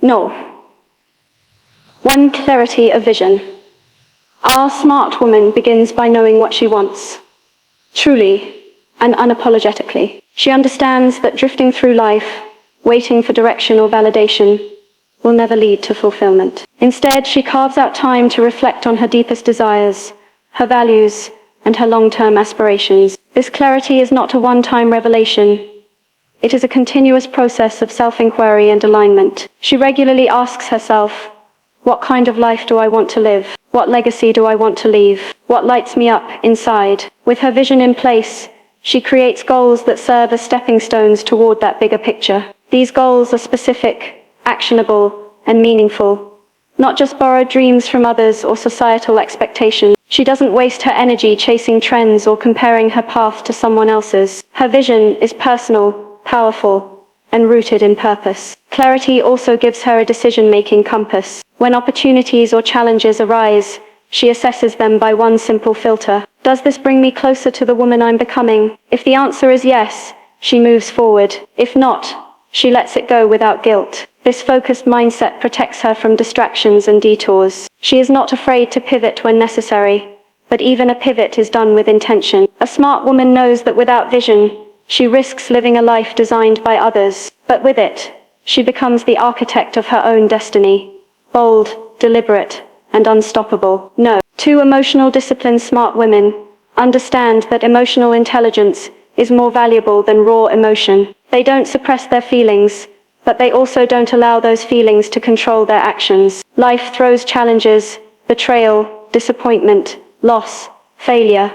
No. 1. Clarity of vision. Our smart woman begins by knowing what she wants, truly and unapologetically. She understands that drifting through life, waiting for direction or validation, will never lead to fulfillment. Instead, she carves out time to reflect on her deepest desires, her values, and her long-term aspirations. This clarity is not a one-time revelation. It is a continuous process of self-inquiry and alignment. She regularly asks herself, what kind of life do I want to live? What legacy do I want to leave? What lights me up inside? With her vision in place, she creates goals that serve as stepping stones toward that bigger picture. These goals are specific, actionable, and meaningful, not just borrowed dreams from others or societal expectations. She doesn't waste her energy chasing trends or comparing her path to someone else's. Her vision is personal, powerful, and rooted in purpose. Clarity also gives her a decision-making compass. When opportunities or challenges arise, she assesses them by one simple filter. Does this bring me closer to the woman I'm becoming? If the answer is yes, she moves forward. If not, she lets it go without guilt. This focused mindset protects her from distractions and detours. She is not afraid to pivot when necessary, but even a pivot is done with intention. A smart woman knows that without vision, she risks living a life designed by others, but with it, she becomes the architect of her own destiny. Bold, deliberate, and unstoppable. No. 2. Emotional discipline. Smart women understand that emotional intelligence is more valuable than raw emotion. They don't suppress their feelings, but they also don't allow those feelings to control their actions. Life throws challenges, betrayal, disappointment, loss, failure,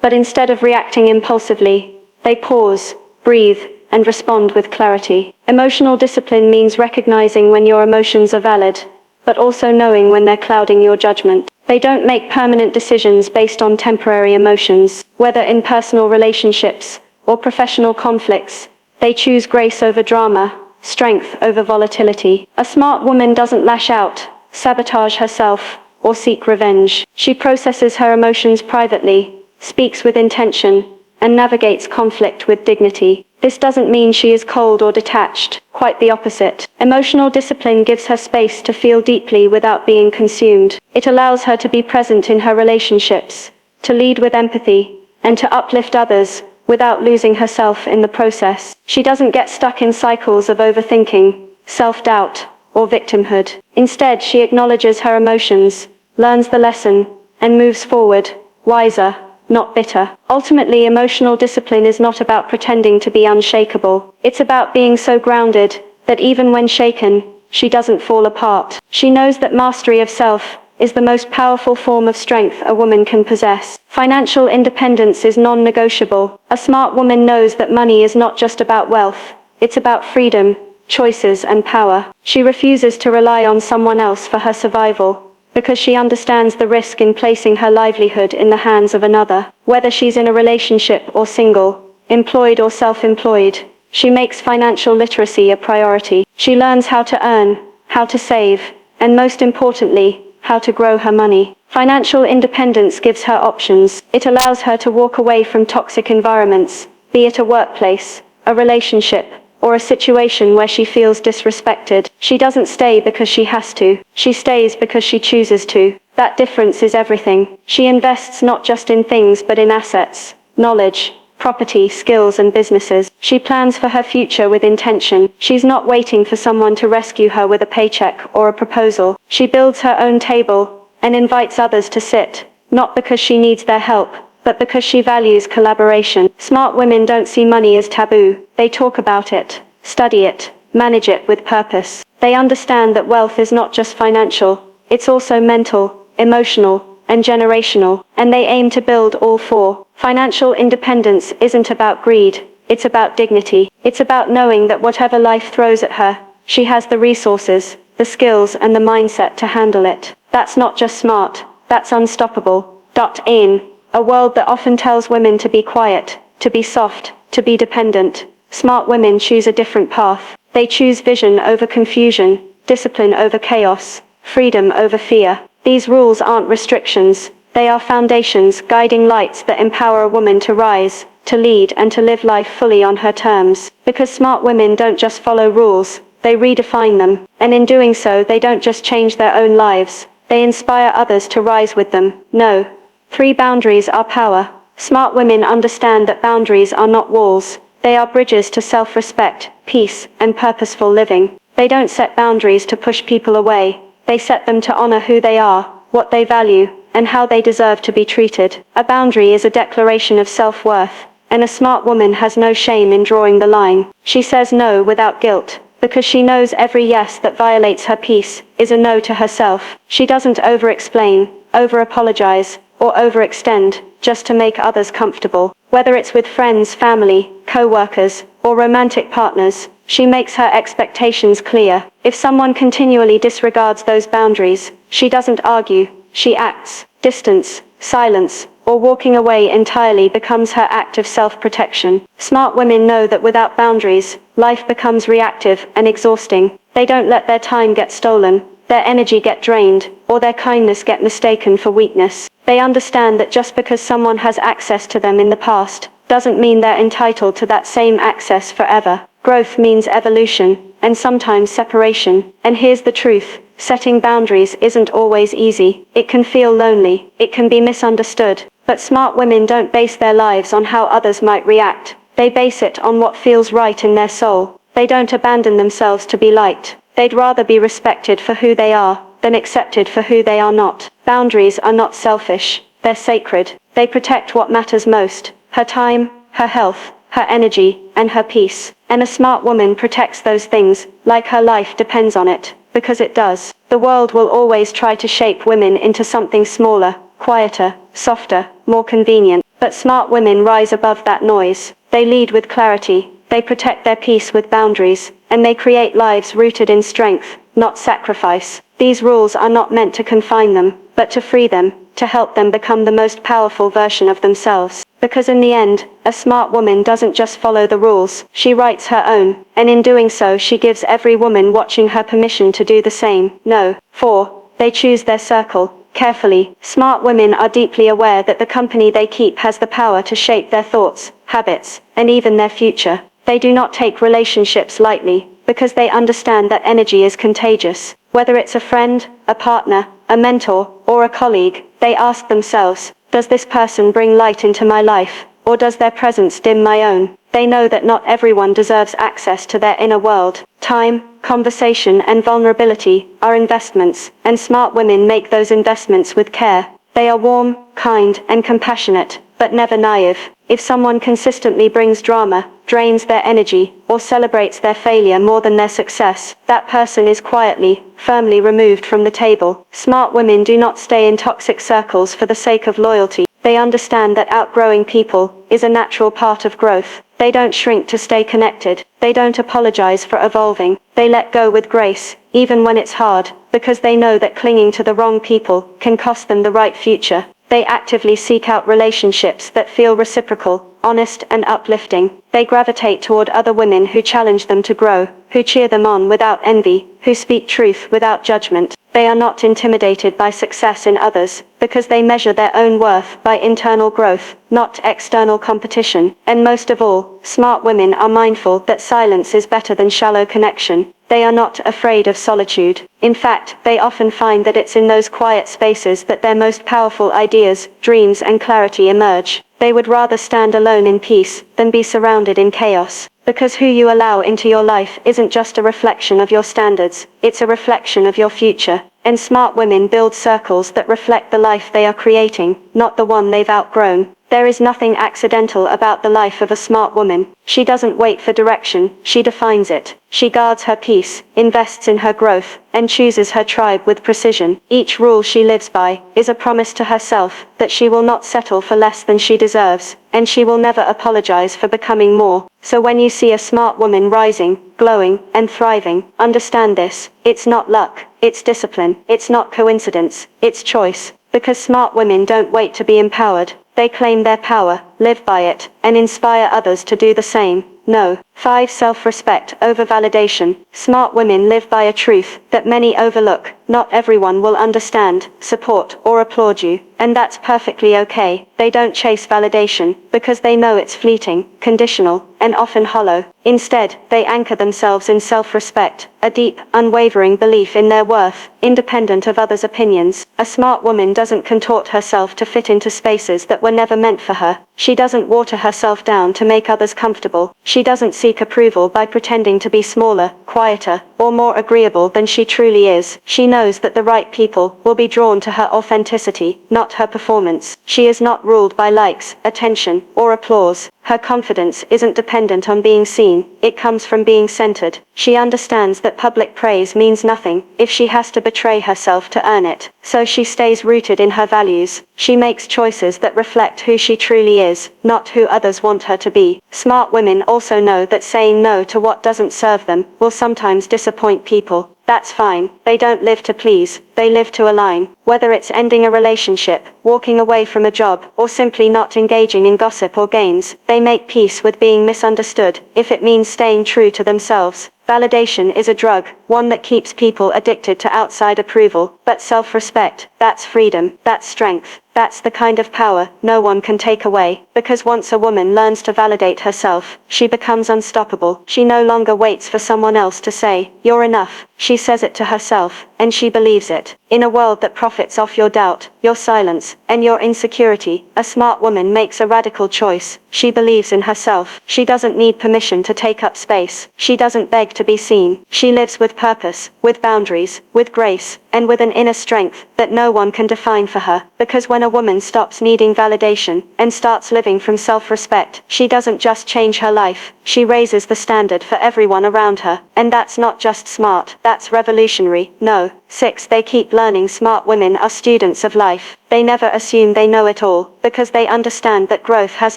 but instead of reacting impulsively, they pause, breathe, and respond with clarity. Emotional discipline means recognizing when your emotions are valid, but also knowing when they're clouding your judgment. They don't make permanent decisions based on temporary emotions. Whether in personal relationships or professional conflicts, they choose grace over drama, strength over volatility. A smart woman doesn't lash out, sabotage herself, or seek revenge. She processes her emotions privately, speaks with intention, and navigates conflict with dignity. This doesn't mean she is cold or detached, quite the opposite. Emotional discipline gives her space to feel deeply without being consumed. It allows her to be present in her relationships, to lead with empathy, and to uplift others without losing herself in the process. She doesn't get stuck in cycles of overthinking, self-doubt, or victimhood. Instead, she acknowledges her emotions, learns the lesson, and moves forward, wiser, not bitter. Ultimately, emotional discipline is not about pretending to be unshakable. It's about being so grounded that even when shaken, she doesn't fall apart. She knows that mastery of self is the most powerful form of strength a woman can possess. Financial independence is non-negotiable. A smart woman knows that money is not just about wealth, it's about freedom, choices, and power. She refuses to rely on someone else for her survival, because she understands the risk in placing her livelihood in the hands of another. Whether she's in a relationship or single, employed or self-employed, she makes financial literacy a priority. She learns how to earn, how to save, and most importantly, how to grow her money. Financial independence gives her options. It allows her to walk away from toxic environments, be it a workplace, a relationship, or a situation where she feels disrespected. She doesn't stay because she has to. She stays because she chooses to. That difference is everything. She invests not just in things but in assets, knowledge, property, skills, and businesses. She plans for her future with intention. She's not waiting for someone to rescue her with a paycheck or a proposal. She builds her own table and invites others to sit, not because she needs their help, but because she values collaboration. Smart women don't see money as taboo. They talk about it, study it, manage it with purpose. They understand that wealth is not just financial, it's also mental, emotional, and generational, and they aim to build all four. Financial independence isn't about greed, it's about dignity. It's about knowing that whatever life throws at her, she has the resources, the skills, and the mindset to handle it. That's not just smart, that's unstoppable. In a world that often tells women to be quiet, to be soft, to be dependent, smart women choose a different path. They choose vision over confusion, discipline over chaos, freedom over fear. These rules aren't restrictions, they are foundations, guiding lights that empower a woman to rise, to lead, and to live life fully on her terms. Because smart women don't just follow rules, they redefine them. And in doing so, they don't just change their own lives, they inspire others to rise with them. No. 3 boundaries are power. Smart women understand that boundaries are not walls. They are bridges to self-respect, peace, and purposeful living. They don't set boundaries to push people away. They set them to honor who they are, what they value, and how they deserve to be treated. A boundary is a declaration of self-worth, and a smart woman has no shame in drawing the line. She says no without guilt, because she knows every yes that violates her peace is a no to herself. She doesn't over-explain, over-apologize, or overextend, just to make others comfortable. Whether it's with friends, family, co-workers, or romantic partners, she makes her expectations clear. If someone continually disregards those boundaries, she doesn't argue, she acts. Distance, silence, or walking away entirely becomes her act of self-protection. Smart women know that without boundaries, life becomes reactive and exhausting. They don't let their time get stolen, their energy get drained, or their kindness get mistaken for weakness. They understand that just because someone has access to them in the past, doesn't mean they're entitled to that same access forever. Growth means evolution, and sometimes separation. And here's the truth. Setting boundaries isn't always easy. It can feel lonely. It can be misunderstood. But smart women don't base their lives on how others might react. They base it on what feels right in their soul. They don't abandon themselves to be liked. They'd rather be respected for who they are than accepted for who they are not. Boundaries are not selfish. They're sacred. They protect what matters most: her time, her health, her energy, and her peace. And a smart woman protects those things, like her life depends on it, because it does. The world will always try to shape women into something smaller, quieter, softer, more convenient. But smart women rise above that noise. They lead with clarity, they protect their peace with boundaries, and they create lives rooted in strength, not sacrifice. These rules are not meant to confine them, but to free them, to help them become the most powerful version of themselves. Because in the end, a smart woman doesn't just follow the rules, she writes her own, and in doing so she gives every woman watching her permission to do the same. No. 4. They choose their circle carefully. Smart women are deeply aware that the company they keep has the power to shape their thoughts, habits, and even their future. They do not take relationships lightly, because they understand that energy is contagious. Whether it's a friend, a partner, a mentor, or a colleague, they ask themselves, does this person bring light into my life, or does their presence dim my own? They know that not everyone deserves access to their inner world. Time, conversation, and vulnerability are investments, and smart women make those investments with care. They are warm, kind, and compassionate, but never naive. If someone consistently brings drama, drains their energy, or celebrates their failure more than their success, that person is quietly, firmly removed from the table. Smart women do not stay in toxic circles for the sake of loyalty. They understand that outgrowing people is a natural part of growth. They don't shrink to stay connected. They don't apologize for evolving. They let go with grace, even when it's hard, because they know that clinging to the wrong people can cost them the right future. They actively seek out relationships that feel reciprocal, honest, and uplifting. They gravitate toward other women who challenge them to grow, who cheer them on without envy, who speak truth without judgment. They are not intimidated by success in others, because they measure their own worth by internal growth, not external competition. And most of all, smart women are mindful that silence is better than shallow connection. They are not afraid of solitude. In fact, they often find that it's in those quiet spaces that their most powerful ideas, dreams, and clarity emerge. They would rather stand alone in peace than be surrounded in chaos. Because who you allow into your life isn't just a reflection of your standards, it's a reflection of your future. And smart women build circles that reflect the life they are creating, not the one they've outgrown. There is nothing accidental about the life of a smart woman. She doesn't wait for direction, she defines it. She guards her peace, invests in her growth, and chooses her tribe with precision. Each rule she lives by is a promise to herself that she will not settle for less than she deserves, and she will never apologize for becoming more. So when you see a smart woman rising, glowing, and thriving, understand this: it's not luck, it's discipline, it's not coincidence, it's choice. Because smart women don't wait to be empowered. They claim their power, live by it, and inspire others to do the same. No. 5. Self-respect over validation. Smart women live by a truth that many overlook. Not everyone will understand, support, or applaud you, and that's perfectly okay. They don't chase validation because they know it's fleeting, conditional, and often hollow. Instead, they anchor themselves in self-respect, a deep, unwavering belief in their worth, independent of others' opinions. A smart woman doesn't contort herself to fit into spaces that were never meant for her. She doesn't water herself down to make others comfortable. She doesn't seek approval by pretending to be smaller, quieter, or more agreeable than she truly is. She knows that the right people will be drawn to her authenticity, not her performance. She is not ruled by likes, attention, or applause. Her confidence isn't dependent on being seen, it comes from being centered. She understands that public praise means nothing if she has to betray herself to earn it. So she stays rooted in her values. She makes choices that reflect who she truly is, not who others want her to be. Smart women also know that saying no to what doesn't serve them will sometimes disappoint people. That's fine. They don't live to please, they live to align. Whether it's ending a relationship, walking away from a job, or simply not engaging in gossip or games, they make peace with being misunderstood, if it means staying true to themselves. Validation is a drug, one that keeps people addicted to outside approval, but self-respect, that's freedom, that's strength. That's the kind of power no one can take away, because once a woman learns to validate herself, she becomes unstoppable. She no longer waits for someone else to say, "You're enough." She says it to herself, and she believes it. In a world that profits off your doubt, your silence, and your insecurity, a smart woman makes a radical choice. She believes in herself. She doesn't need permission to take up space. She doesn't beg to be seen. She lives with purpose, with boundaries, with grace, and with an inner strength that no one can define for her. Because when a woman stops needing validation and starts living from self-respect, she doesn't just change her life, she raises the standard for everyone around her. And that's not just smart, that's revolutionary. No. 6. They keep learning. Smart women are students of life. They never assume they know it all, because they understand that growth has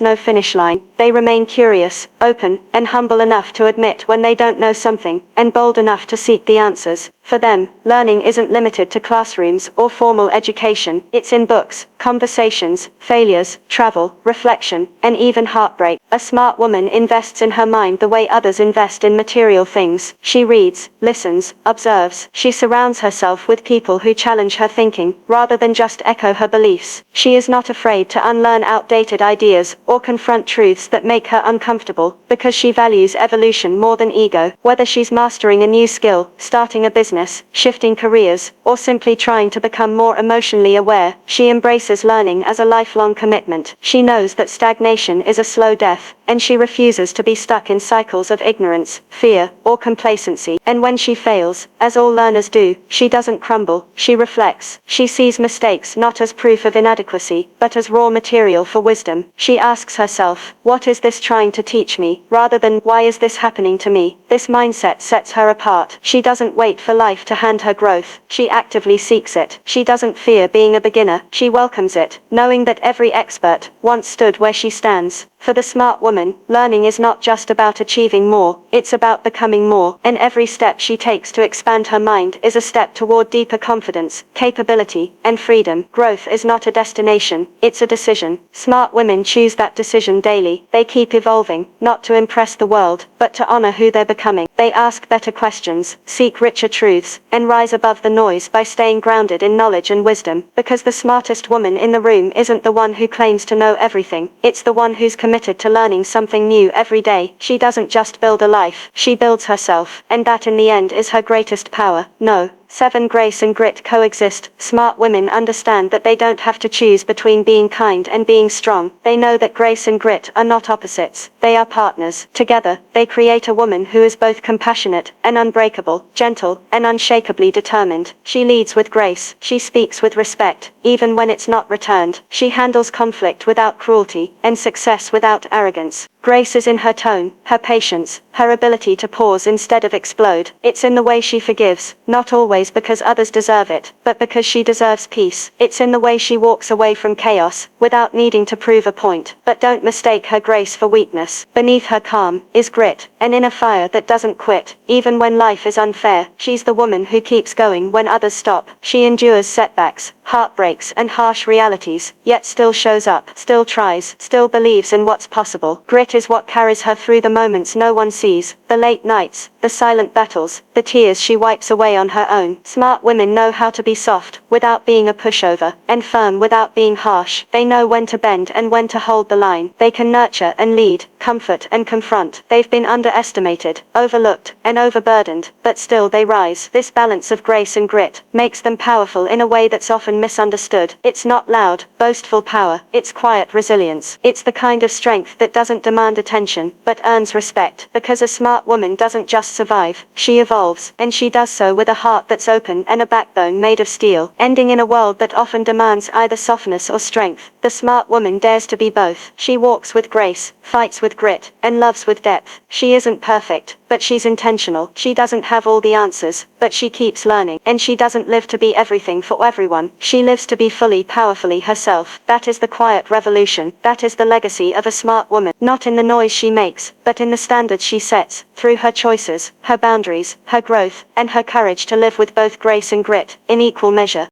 no finish line. They remain curious, open, and humble enough to admit when they don't know something, and bold enough to seek the answers. For them, learning isn't limited to classrooms or formal education. It's in books, conversations, failures, travel, reflection, and even heartbreak. A smart woman invests in her mind the way others invest in material things. She reads, listens, observes. She surrounds herself with people who challenge her thinking, rather than just echo her beliefs. She is not afraid to unlearn outdated ideas or confront truths that make her uncomfortable, because she values evolution more than ego. Whether she's mastering a new skill, starting a business, shifting careers, or simply trying to become more emotionally aware, she embraces learning as a lifelong commitment. She knows that stagnation is a slow death, and she refuses to be stuck in cycles of ignorance, fear, or complacency. And when she fails, as all learners do, she doesn't crumble, she reflects. She sees mistakes not as proof of inadequacy, but as raw material for wisdom. She asks herself, what is this trying to teach me, rather than, why is this happening to me? This mindset sets her apart. She doesn't wait for life to hand her growth. She actively seeks it. She doesn't fear being a beginner. She welcomes it, knowing that every expert once stood where she stands. For the smart woman, learning is not just about achieving more, it's about becoming more, and every step she takes to expand her mind is a step toward deeper confidence, capability, and freedom. Growth is not a destination, it's a decision. Smart women choose that decision daily. They keep evolving, not to impress the world, but to honor who they're becoming. They ask better questions, seek richer truths, and rise above the noise by staying grounded in knowledge and wisdom. Because the smartest woman in the room isn't the one who claims to know everything, it's the one who's committed to learning something new every day. She doesn't just build a life, she builds herself, and that in the end is her greatest power. No. 7. Grace and grit coexist. Smart women understand that they don't have to choose between being kind and being strong. They know that grace and grit are not opposites, they are partners. Together, they create a woman who is both compassionate and unbreakable, gentle and unshakably determined. She leads with grace, she speaks with respect, even when it's not returned. She handles conflict without cruelty, and success without arrogance. Grace is in her tone, her patience, her ability to pause instead of explode. It's in the way she forgives, not always because others deserve it, but because she deserves peace. It's in the way she walks away from chaos, without needing to prove a point. But don't mistake her grace for weakness. Beneath her calm is grit, an inner fire that doesn't quit, even when life is unfair. She's the woman who keeps going when others stop. She endures setbacks, heartbreaks, and harsh realities, yet still shows up, still tries, still believes in what's possible. Grit is what carries her through the moments no one sees, the late nights, the silent battles, the tears she wipes away on her own. Smart women know how to be soft, without being a pushover, and firm without being harsh. They know when to bend and when to hold the line. They can nurture and lead, comfort and confront. They've been underestimated, overlooked, and overburdened, but still they rise. This balance of grace and grit makes them powerful in a way that's often misunderstood. It's not loud, boastful power, it's quiet resilience. It's the kind of strength that doesn't demand attention, but earns respect. Because a smart woman doesn't just survive, she evolves, and she does so with a heart that's open and a backbone made of steel. Ending in a world that often demands either softness or strength, the smart woman dares to be both. She walks with grace, fights with grit, and loves with depth. She isn't perfect, but she's intentional. She doesn't have all the answers, but she keeps learning. And she doesn't live to be everything for everyone. She lives to be fully, powerfully herself. That is the quiet revolution. That is the legacy of a smart woman. Not in the noise she makes, but in the standards she sets, through her choices, her boundaries, her growth, and her courage to live with both grace and grit, in equal measure.